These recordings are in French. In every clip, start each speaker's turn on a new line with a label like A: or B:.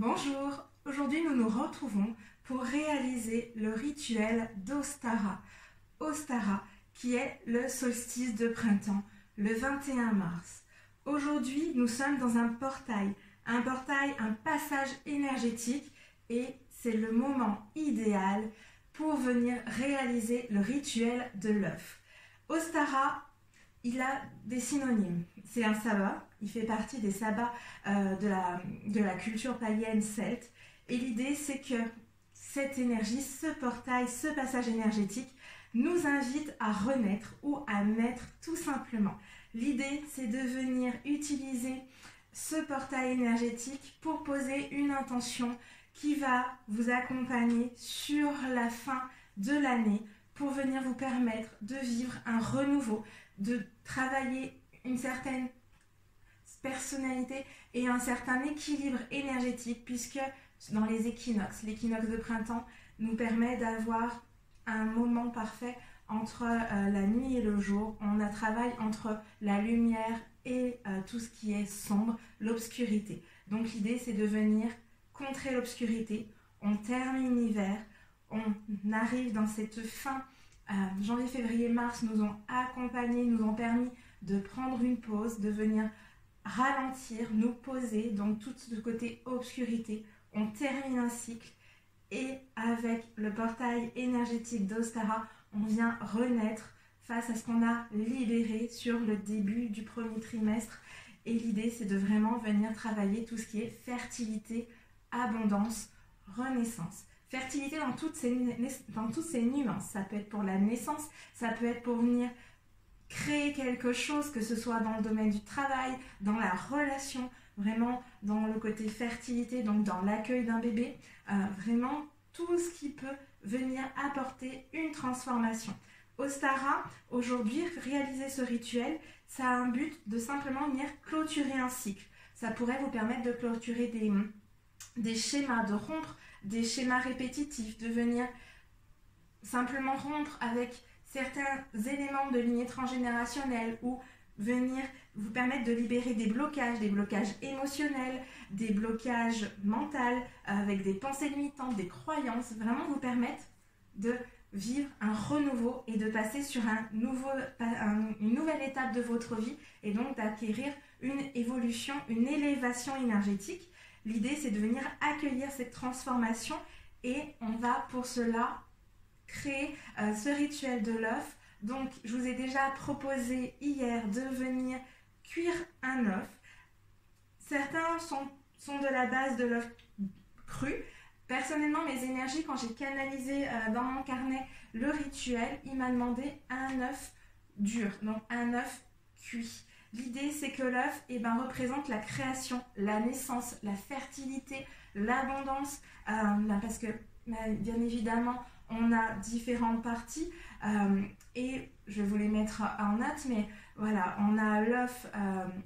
A: Bonjour, aujourd'hui nous nous retrouvons pour réaliser le rituel d'Ostara. Ostara, qui est le solstice de printemps, le 21 mars. Aujourd'hui nous sommes dans un portail, un passage énergétique et c'est le moment idéal pour venir réaliser le rituel de l'œuf. Ostara, il a des synonymes. C'est un sabbat, il fait partie des sabbats de la culture païenne celte. Et l'idée, c'est que cette énergie, ce portail, ce passage énergétique nous invite à renaître ou à naître tout simplement. L'idée, c'est de venir utiliser ce portail énergétique pour poser une intention qui va vous accompagner sur la fin de l'année pour venir vous permettre de vivre un renouveau, de travailler une certaine personnalité et un certain équilibre énergétique, puisque dans les équinoxes, l'équinoxe de printemps nous permet d'avoir un moment parfait entre la nuit et le jour. On a travail entre la lumière et tout ce qui est sombre, l'obscurité. Donc l'idée, c'est de venir contrer l'obscurité. On termine l'hiver, on arrive dans cette fin. Janvier, février, mars nous ont accompagnés, nous ont permis de prendre une pause, de venir ralentir, nous poser, donc tout ce côté obscurité. On termine un cycle et avec le portail énergétique d'Ostara, on vient renaître face à ce qu'on a libéré sur le début du premier trimestre. Et l'idée, c'est de vraiment venir travailler tout ce qui est fertilité, abondance, renaissance. Fertilité dans toutes ces nuances. Ça peut être pour la naissance, ça peut être pour venir créer quelque chose, que ce soit dans le domaine du travail, dans la relation, vraiment dans le côté fertilité, donc dans l'accueil d'un bébé, vraiment tout ce qui peut venir apporter une transformation. Ostara, aujourd'hui, réaliser ce rituel, ça a un but de simplement venir clôturer un cycle. Ça pourrait vous permettre de clôturer des schémas, de rompre des schémas répétitifs, de venir simplement rompre avec certains éléments de lignée transgénérationnelle ou venir vous permettre de libérer des blocages émotionnels, des blocages mentaux avec des pensées limitantes, des croyances, vraiment vous permettre de vivre un renouveau et de passer sur une nouvelle étape de votre vie et donc d'acquérir une évolution, une élévation énergétique. L'idée, c'est de venir accueillir cette transformation et on va pour cela créer ce rituel de l'œuf. Donc, je vous ai déjà proposé hier de venir cuire un œuf. Certains sont de la base de l'œuf cru. Personnellement, mes énergies, quand j'ai canalisé dans mon carnet le rituel, il m'a demandé un œuf dur, donc un œuf cuit. L'idée, c'est que l'œuf représente la création, la naissance, la fertilité, l'abondance, parce que bien évidemment, on a différentes parties et je vais vous les mettre en note, mais voilà, on a l'œuf,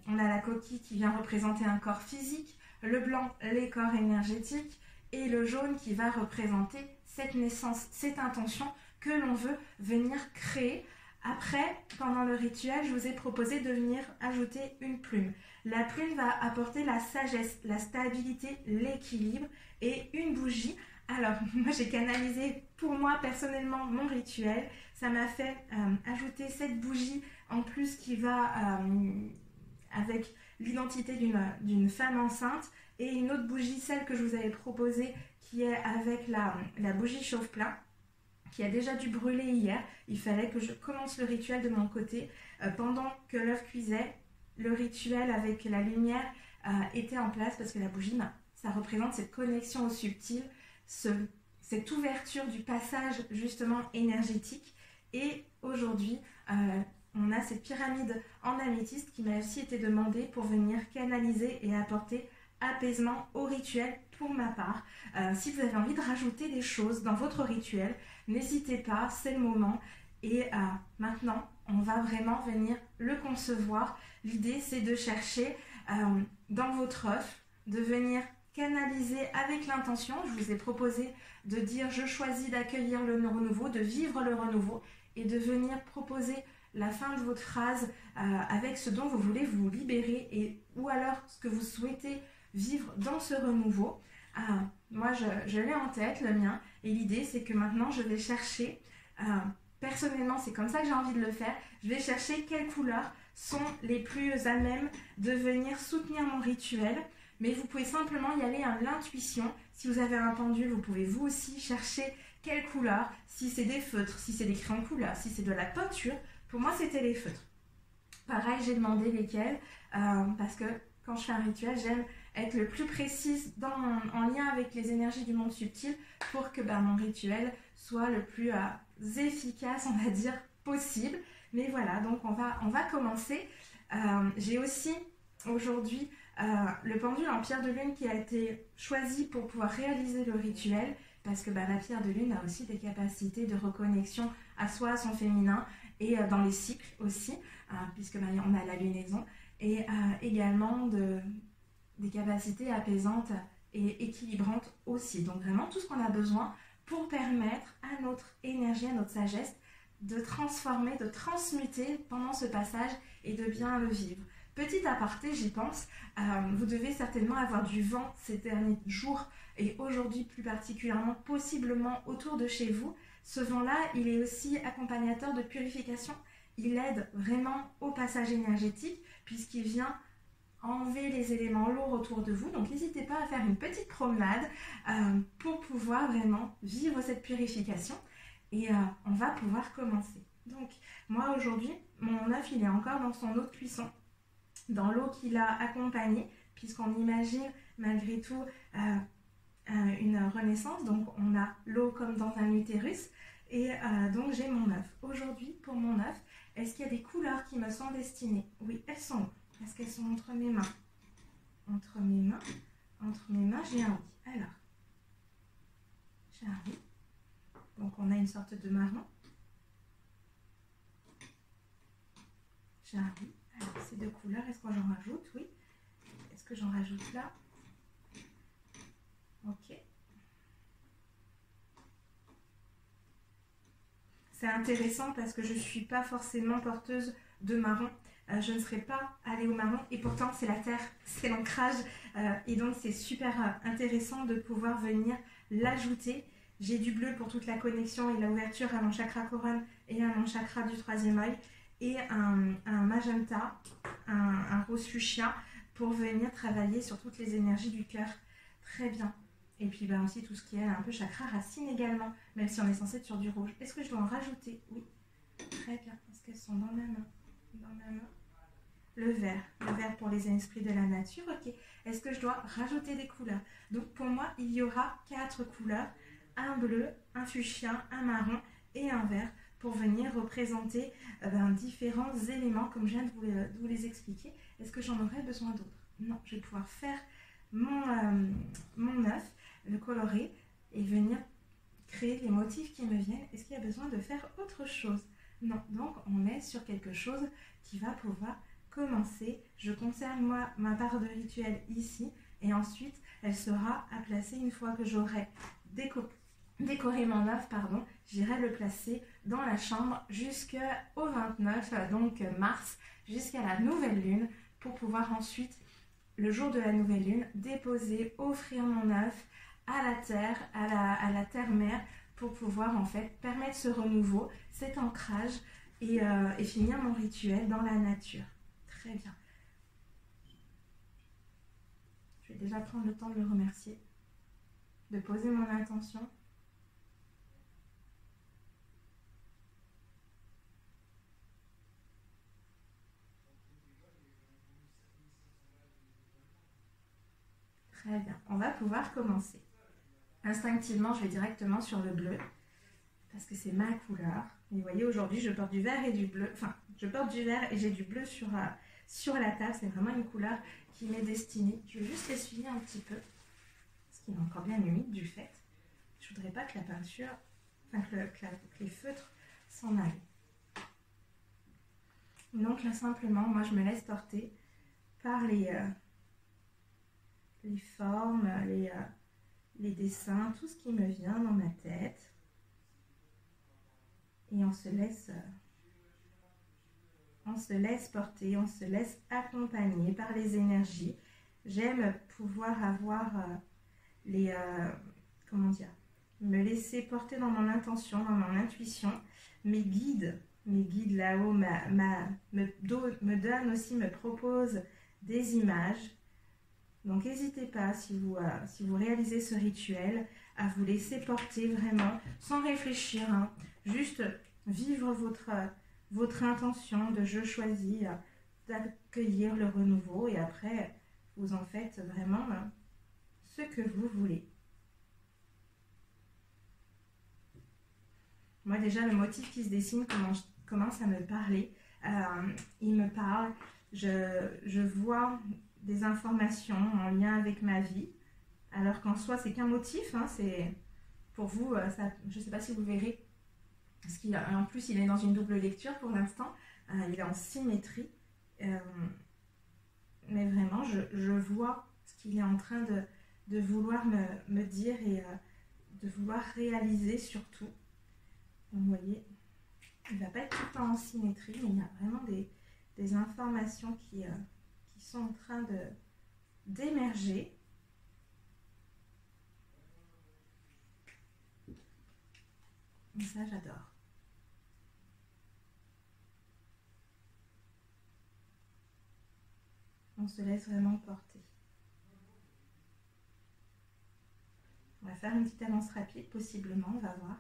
A: on a la coquille qui vient représenter un corps physique, le blanc, les corps énergétiques et le jaune qui va représenter cette naissance, cette intention que l'on veut venir créer. Après, pendant le rituel, je vous ai proposé de venir ajouter une plume. La plume va apporter la sagesse, la stabilité, l'équilibre et une bougie. Alors, moi j'ai canalisé pour moi personnellement mon rituel. Ça m'a fait ajouter cette bougie en plus qui va avec l'identité d'une femme enceinte et une autre bougie, celle que je vous avais proposée, qui est avec la bougie chauffe-plat, qui a déjà dû brûler hier. Il fallait que je commence le rituel de mon côté. Pendant que l'œuf cuisait, le rituel avec la lumière était en place parce que la bougie, ça représente cette connexion au subtil, cette ouverture du passage justement énergétique. Et aujourd'hui, on a cette pyramide en améthyste qui m'a aussi été demandée pour venir canaliser et apporter apaisement au rituel pour ma part. Si vous avez envie de rajouter des choses dans votre rituel, n'hésitez pas, c'est le moment. Et maintenant, on va vraiment venir le concevoir. L'idée, c'est de chercher dans votre œuf, de venir canaliser avec l'intention. Je vous ai proposé de dire « je choisis d'accueillir le renouveau », de vivre le renouveau et de venir proposer la fin de votre phrase avec ce dont vous voulez vous libérer ou alors ce que vous souhaitez vivre dans ce renouveau. Moi, je l'ai en tête, le mien, et l'idée, c'est que maintenant, je vais chercher, personnellement, c'est comme ça que j'ai envie de le faire, je vais chercher quelles couleurs sont les plus à même de venir soutenir mon rituel, mais vous pouvez simplement y aller à l'intuition. Si vous avez un pendule, vous pouvez vous aussi chercher quelle couleur, si c'est des feutres, si c'est des crayons de couleur, si c'est de la peinture. Pour moi, c'était les feutres. Pareil, j'ai demandé lesquels, parce que quand je fais un rituel, j'aime être le plus précise en lien avec les énergies du monde subtil pour que mon rituel soit le plus efficace, on va dire, possible. Mais voilà, donc on va commencer. J'ai aussi aujourd'hui le pendule en pierre de lune qui a été choisi pour pouvoir réaliser le rituel, parce que la pierre de lune a aussi des capacités de reconnexion à soi, à son féminin, et dans les cycles aussi, puisque on a la lunaison, et également des capacités apaisantes et équilibrantes aussi. Donc vraiment tout ce qu'on a besoin pour permettre à notre énergie, à notre sagesse de transformer, de transmuter pendant ce passage et de bien le vivre. Petit aparté, j'y pense, vous devez certainement avoir du vent ces derniers jours et aujourd'hui plus particulièrement, possiblement autour de chez vous. Ce vent-là, il est aussi accompagnateur de purification. Il aide vraiment au passage énergétique puisqu'il vient enlever les éléments lourds autour de vous. Donc n'hésitez pas à faire une petite promenade pour pouvoir vraiment vivre cette purification. Et on va pouvoir commencer. Donc moi aujourd'hui, mon œuf il est encore dans son eau de cuisson, dans l'eau qui l'a accompagné, puisqu'on imagine malgré tout une renaissance. Donc on a l'eau comme dans un utérus. Et donc j'ai mon œuf. Aujourd'hui, pour mon œuf, est-ce qu'il y a des couleurs qui me sont destinées? Oui, elles sont où? Est-ce qu'elles sont entre mes mains? Entre mes mains, j'ai un oui. Alors, j'ai un oui. Donc on a une sorte de marron. J'ai un oui. Alors ces deux couleurs, est-ce que j'en rajoute? Oui. Est-ce que j'en rajoute là? Ok. C'est intéressant parce que je ne suis pas forcément porteuse de marron. Je ne serais pas allée au marron et pourtant c'est la terre, c'est l'ancrage. Et donc c'est super intéressant de pouvoir venir l'ajouter. J'ai du bleu pour toute la connexion et l'ouverture à mon chakra couronne et à mon chakra du troisième œil. Et un magenta, un rose fuchsia pour venir travailler sur toutes les énergies du cœur. Très bien. Et puis aussi tout ce qui est un peu chakra racine également, même si on est censé être sur du rouge. Est-ce que je dois en rajouter? Oui. Très bien. Est-ce qu'elles sont dans ma main? Dans ma main. Le vert pour les esprits de la nature. Ok. Est-ce que je dois rajouter des couleurs? Donc pour moi, il y aura 4 couleurs. Un bleu, un fuchsia, un marron et un vert pour venir représenter différents éléments comme je viens de vous les expliquer. Est-ce que j'en aurais besoin d'autres? Non, je vais pouvoir faire mon œuf, le colorer et venir créer les motifs qui me viennent. Est-ce qu'il y a besoin de faire autre chose? Non, donc on est sur quelque chose qui va pouvoir commencer. Je conserve moi ma part de rituel ici et ensuite elle sera à placer une fois que j'aurai décoré mon œuf, j'irai le placer dans la chambre jusqu'au 29, donc mars, jusqu'à la nouvelle lune pour pouvoir ensuite, le jour de la nouvelle lune, déposer, offrir mon œuf à la terre, à la terre-mère pour pouvoir en fait permettre ce renouveau, cet ancrage et finir mon rituel dans la nature. Très bien. Je vais déjà prendre le temps de le remercier, de poser mon intention. Très bien, on va pouvoir commencer. Instinctivement, je vais directement sur le bleu, parce que c'est ma couleur. Et vous voyez, aujourd'hui, je porte du vert et du bleu. Enfin, je porte du vert et j'ai du bleu sur la table. C'est vraiment une couleur qui m'est destinée. Je vais juste essuyer un petit peu, parce qu'il est encore bien humide du fait. Je ne voudrais pas que la peinture, que les feutres s'en aillent. Donc là, simplement, moi, je me laisse porter par les formes, les dessins, tout ce qui me vient dans ma tête. Et on se laisse porter, on se laisse accompagner par les énergies. J'aime pouvoir avoir comment dire, me laisser porter dans mon intention, dans mon intuition. Mes guides là-haut me donnent aussi, me proposent des images. Donc n'hésitez pas, si vous réalisez ce rituel, à vous laisser porter vraiment, sans réfléchir, hein, juste vivre votre intention de je choisis d'accueillir le renouveau, et après vous en faites vraiment ce que vous voulez. Moi déjà, le motif qui se dessine commence à me parler. Il me parle, je vois des informations en lien avec ma vie, alors qu'en soi c'est qu'un motif, hein, c'est pour vous, je ne sais pas si vous verrez, parce qu'en plus il est dans une double lecture pour l'instant, il est en symétrie, mais vraiment je vois ce qu'il est en train de vouloir me dire, et de vouloir réaliser surtout. Donc, vous voyez, il ne va pas être tout le temps en symétrie, mais il y a vraiment des informations qui sont en train d'émerger. Et ça, j'adore. On se laisse vraiment porter. On va faire une petite annonce rapide, possiblement, on va voir.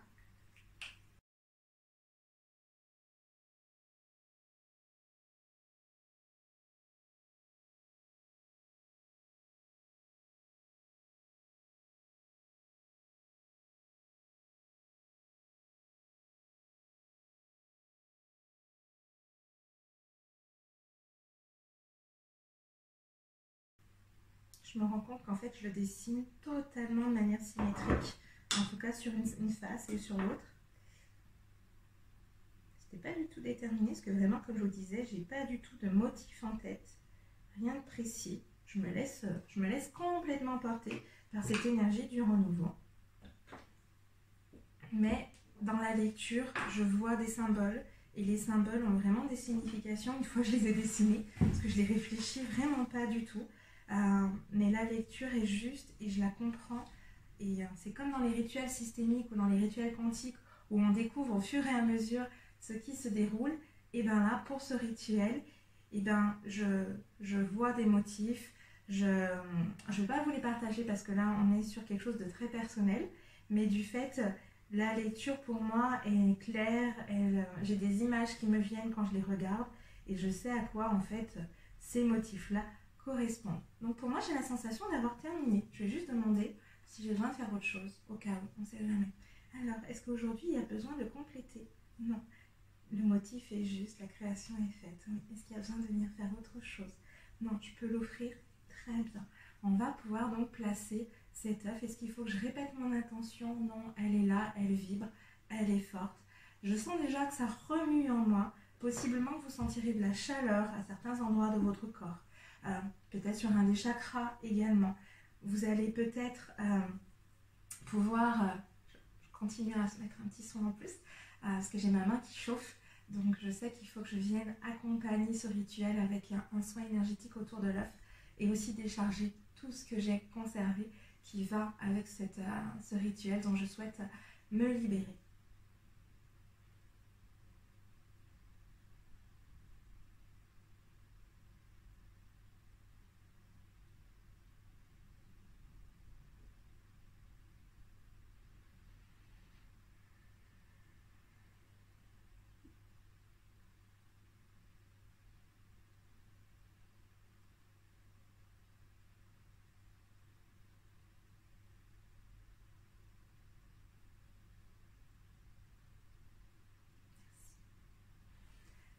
A: Je me rends compte qu'en fait je le dessine totalement de manière symétrique, en tout cas sur une face et sur l'autre. C'était pas du tout déterminé, parce que vraiment, comme je vous disais, j'ai pas du tout de motif en tête, rien de précis. Je me laisse complètement porter par cette énergie du renouveau. Mais dans la lecture, je vois des symboles, et les symboles ont vraiment des significations une fois que je les ai dessinés, parce que je les réfléchis vraiment pas du tout. Mais la lecture est juste et je la comprends, et c'est comme dans les rituels systémiques ou dans les rituels quantiques où on découvre au fur et à mesure ce qui se déroule. Et bien là, pour ce rituel, et ben je vois des motifs. Je ne vais pas vous les partager parce que là on est sur quelque chose de très personnel, mais du fait, la lecture pour moi est claire, j'ai des images qui me viennent quand je les regarde, et je sais à quoi en fait ces motifs-là correspondent. Donc pour moi, j'ai la sensation d'avoir terminé. Je vais juste demander si j'ai besoin de faire autre chose, au cas où, on ne sait jamais. Alors, est-ce qu'aujourd'hui, il y a besoin de compléter? Non. Le motif est juste, la création est faite. Est-ce qu'il y a besoin de venir faire autre chose? Non, tu peux l'offrir. Très bien. On va pouvoir donc placer cet œuf. Est-ce qu'il faut que je répète mon intention? Non, elle est là, elle vibre, elle est forte. Je sens déjà que ça remue en moi. Possiblement que vous sentirez de la chaleur à certains endroits de votre corps. Peut-être sur un des chakras également. Vous allez peut-être pouvoir... je continue à se mettre un petit son en plus, parce que j'ai ma main qui chauffe. Donc je sais qu'il faut que je vienne accompagner ce rituel avec un soin énergétique autour de l'œuf, et aussi décharger tout ce que j'ai conservé qui va avec ce rituel dont je souhaite me libérer.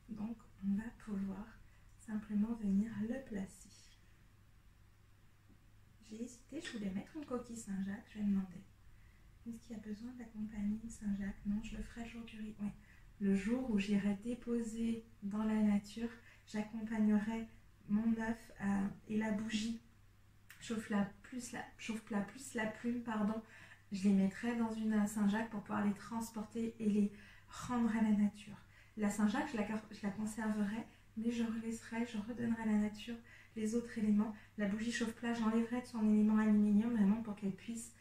A: Donc on va pouvoir simplement venir le placer. J'ai hésité, je voulais mettre une coquille Saint-Jacques, je vais demander. Est-ce qu'il y a besoin d'accompagner Saint-Jacques? Non, je le ferai le jour du rite. Oui. Le jour où j'irai déposer dans la nature, j'accompagnerai mon œuf et la bougie chauffe-plat plus la plume, pardon. Je les mettrai dans une Saint-Jacques pour pouvoir les transporter et les rendre à la nature. La Saint-Jacques, je la conserverai, mais je redonnerai à la nature les autres éléments. La bougie chauffe-plat, j'enlèverai de son élément aluminium vraiment pour qu'elle puisse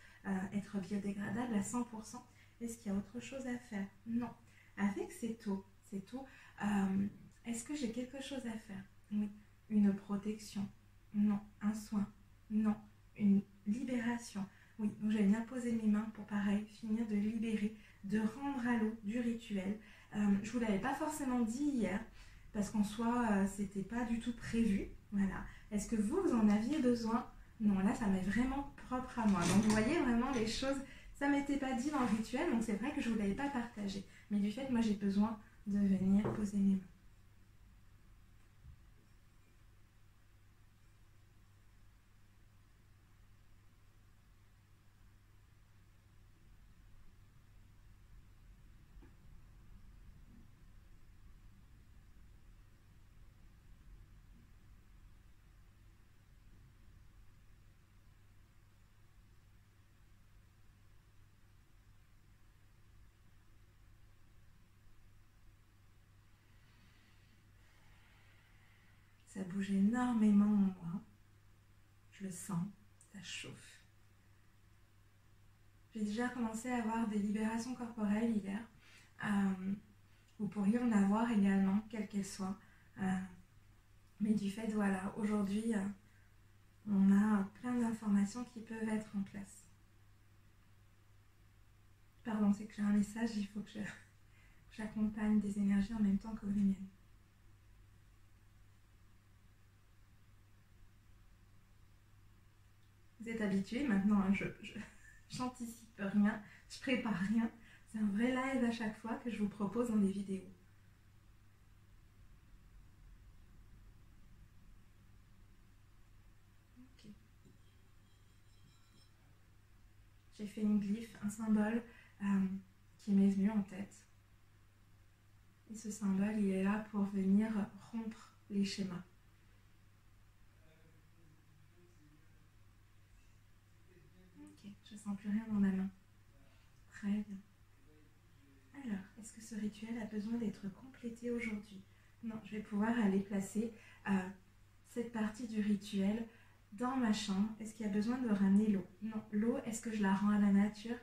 A: être biodégradable à 100%. Est-ce qu'il y a autre chose à faire? Non. Avec cette eau, est-ce que j'ai quelque chose à faire? Oui. Une protection? Non. Un soin? Non. Une libération? Oui. Donc je vais bien poser mes mains pour pareil, finir de libérer, de rendre à l'eau du rituel. Je ne vous l'avais pas forcément dit hier, parce qu'en soi, c'était pas du tout prévu. Voilà. Est-ce que vous en aviez besoin? Non, là, ça m'est vraiment propre à moi. Donc, vous voyez vraiment les choses, ça m'était pas dit dans le rituel, donc c'est vrai que je ne vous l'avais pas partagé. Mais du fait que moi, j'ai besoin de venir poser mes mains. Ça bouge énormément en moi. Je le sens, ça chauffe. J'ai déjà commencé à avoir des libérations corporelles hier. Vous pourriez en avoir également, quelles qu'elles soient. Mais du fait, voilà, aujourd'hui, on a plein d'informations qui peuvent être en place. Pardon, c'est que j'ai un message, il faut que j'accompagne des énergies en même temps que les miennes. Vous êtes habitués maintenant, hein, j'anticipe rien, je prépare rien. C'est un vrai live à chaque fois que je vous propose dans les vidéos. Okay. J'ai fait une glyphe, un symbole qui m'est venu en tête. Et ce symbole, il est là pour venir rompre les schémas. Ok, je sens plus rien dans ma main. Très bien. Alors, est-ce que ce rituel a besoin d'être complété aujourd'hui? Non, je vais pouvoir aller placer cette partie du rituel dans ma chambre. Est-ce qu'il y a besoin de ramener l'eau? Non, l'eau, est-ce que je la rends à la nature?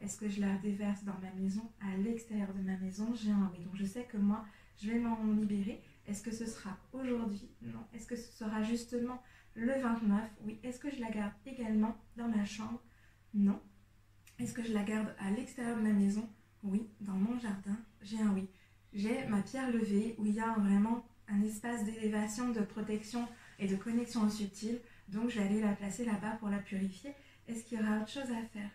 A: Est-ce que je la déverse dans ma maison? À l'extérieur de ma maison, j'ai un oui. Donc je sais que moi, je vais m'en libérer. Est-ce que ce sera aujourd'hui? Non. Est-ce que ce sera justement le 29? Oui. Est-ce que je la garde également dans ma chambre? Non. Est-ce que je la garde à l'extérieur de ma maison? Oui. Dans mon jardin, j'ai un oui. J'ai ma pierre levée où il y a vraiment un espace d'élévation, de protection et de connexion au subtil. Donc je vais aller la placer là-bas pour la purifier. Est-ce qu'il y aura autre chose à faire?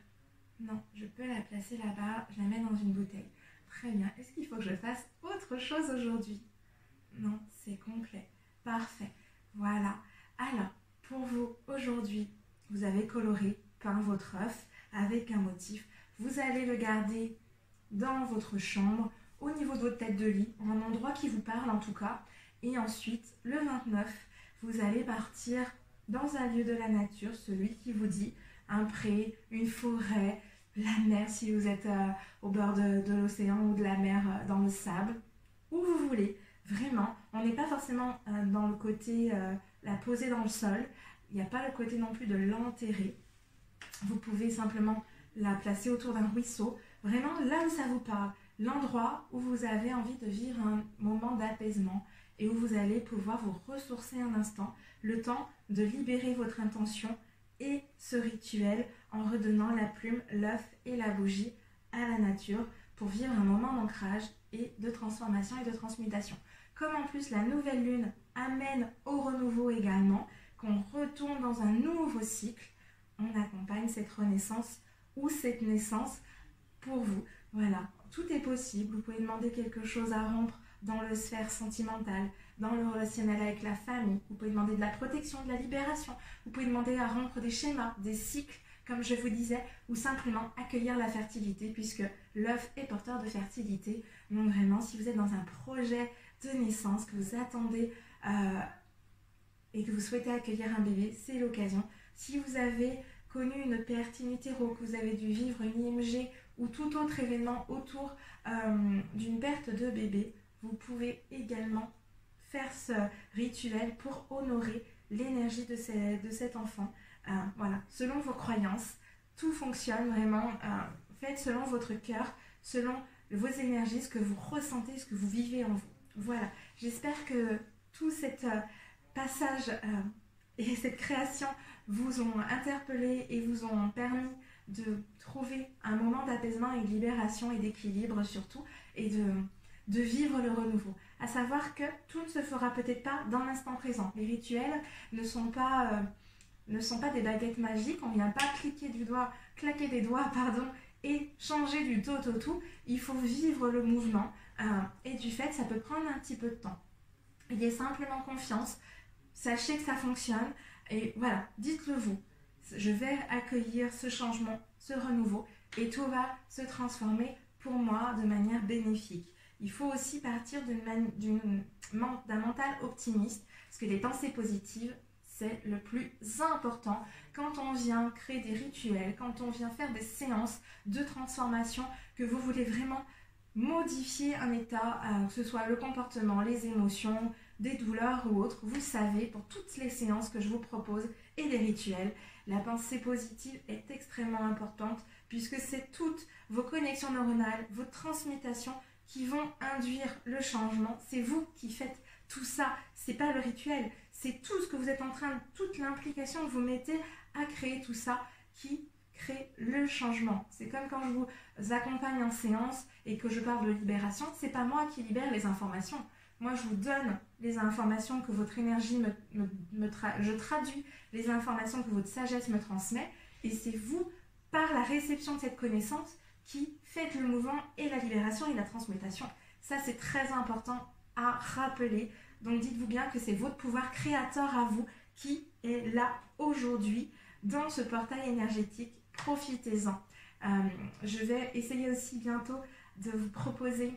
A: Non, je peux la placer là-bas, je la mets dans une bouteille. Très bien. Est-ce qu'il faut que je fasse autre chose aujourd'hui? Non, c'est complet. Parfait. Voilà. Alors, pour vous, aujourd'hui, vous avez coloré, peint votre œuf avec un motif. Vous allez le garder dans votre chambre, au niveau de votre tête de lit, en un endroit qui vous parle en tout cas. Et ensuite, le 29, vous allez partir dans un lieu de la nature, celui qui vous dit un pré, une forêt, la mer si vous êtes au bord de l'océan ou de la mer dans le sable, où vous voulez. Vraiment, on n'est pas forcément dans le côté la poser dans le sol, il n'y a pas le côté non plus de l'enterrer. Vous pouvez simplement la placer autour d'un ruisseau, vraiment là où ça vous parle, l'endroit où vous avez envie de vivre un moment d'apaisement et où vous allez pouvoir vous ressourcer un instant, le temps de libérer votre intention et ce rituel en redonnant la plume, l'œuf et la bougie à la nature pour vivre un moment d'ancrage et de transformation et de transmutation. Comme en plus la nouvelle lune amène au renouveau également, qu'on retourne dans un nouveau cycle, on accompagne cette renaissance ou cette naissance pour vous. Voilà, tout est possible. Vous pouvez demander quelque chose à rompre dans le sphère sentimentale, dans le relationnel avec la famille. Vous pouvez demander de la protection, de la libération. Vous pouvez demander à rompre des schémas, des cycles, comme je vous disais, ou simplement accueillir la fertilité, puisque l'œuf est porteur de fertilité. Donc vraiment, si vous êtes dans un projet de naissance, que vous attendez et que vous souhaitez accueillir un bébé, c'est l'occasion. Si vous avez connu une perte in utero, que vous avez dû vivre une IMG ou tout autre événement autour d'une perte de bébé, vous pouvez également faire ce rituel pour honorer l'énergie de cet enfant. Voilà, selon vos croyances, tout fonctionne vraiment. Faites selon votre cœur, selon vos énergies, ce que vous ressentez, ce que vous vivez en vous. Voilà, j'espère que tout cet passage et cette création vous ont interpellé et vous ont permis de trouver un moment d'apaisement et de libération et d'équilibre surtout, et de vivre le renouveau. À savoir que tout ne se fera peut-être pas dans l'instant présent. Les rituels ne sont pas des baguettes magiques, on ne vient pas claquer des doigts, et changer du tout au tout. Il faut vivre le mouvement, et du fait, ça peut prendre un petit peu de temps. Ayez simplement confiance, sachez que ça fonctionne, et voilà, dites-le vous. Je vais accueillir ce changement, ce renouveau, et tout va se transformer pour moi de manière bénéfique. Il faut aussi partir d'un mental optimiste, parce que les pensées positives, c'est le plus important quand on vient créer des rituels, quand on vient faire des séances de transformation, que vous voulez vraiment modifier un état, que ce soit le comportement, les émotions, des douleurs ou autres. Vous savez, pour toutes les séances que je vous propose et les rituels, la pensée positive est extrêmement importante, puisque c'est toutes vos connexions neuronales, vos transmutations qui vont induire le changement. C'est vous qui faites tout ça, c'est pas le rituel, c'est tout ce que vous êtes en train, toute l'implication que vous mettez à créer tout ça qui crée le changement. C'est comme quand je vous accompagne en séance et que je parle de libération, c'est pas moi qui libère les informations. Moi, je vous donne les informations que votre énergie je traduis les informations que votre sagesse me transmet, et c'est vous, par la réception de cette connaissance, qui faites le mouvement et la libération et la transmutation. Ça, c'est très important à rappeler. Donc, dites-vous bien que c'est votre pouvoir créateur à vous qui est là aujourd'hui dans ce portail énergétique. Profitez-en. Je vais essayer aussi bientôt de vous proposer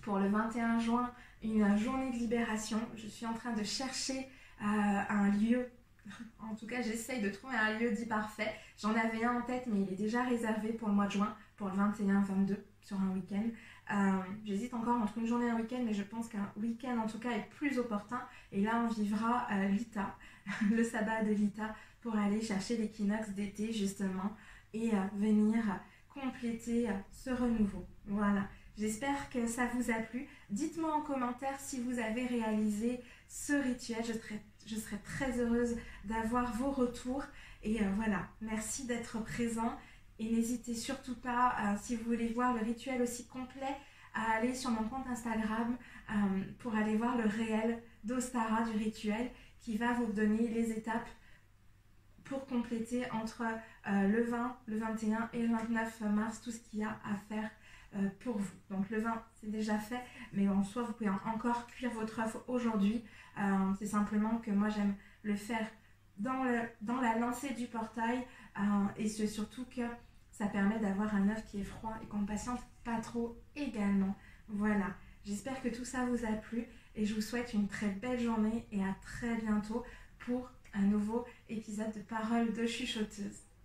A: pour le 21 juin une journée de libération. Je suis en train de chercher un lieu. En tout cas, j'essaye de trouver un lieu dit parfait. J'en avais un en tête, mais il est déjà réservé pour le mois de juin, pour le 21-22, sur un week-end. J'hésite encore entre une journée et un week-end, mais je pense qu'un week-end, en tout cas, est plus opportun. Et là, on vivra l'Ita, le sabbat de l'Ita, pour aller chercher l'équinoxe d'été, justement, et venir compléter ce renouveau. Voilà. J'espère que ça vous a plu. Dites-moi en commentaire si vous avez réalisé ce rituel. Je serais très heureuse d'avoir vos retours. Et voilà, merci d'être présent. Et n'hésitez surtout pas, si vous voulez voir le rituel aussi complet, à aller sur mon compte Instagram pour aller voir le réel d'Ostara du rituel, qui va vous donner les étapes pour compléter entre le 20, le 21 et le 29 mars, tout ce qu'il y a à faire pour vous. Donc le 20 c'est déjà fait, mais en soi vous pouvez encore cuire votre œuf aujourd'hui. C'est simplement que moi j'aime le faire dans la lancée du portail, et c'est surtout que ça permet d'avoir un œuf qui est froid et qu'on ne patiente pas trop également. Voilà, j'espère que tout ça vous a plu et je vous souhaite une très belle journée et à très bientôt pour un nouveau épisode de Paroles de chuchoteuse.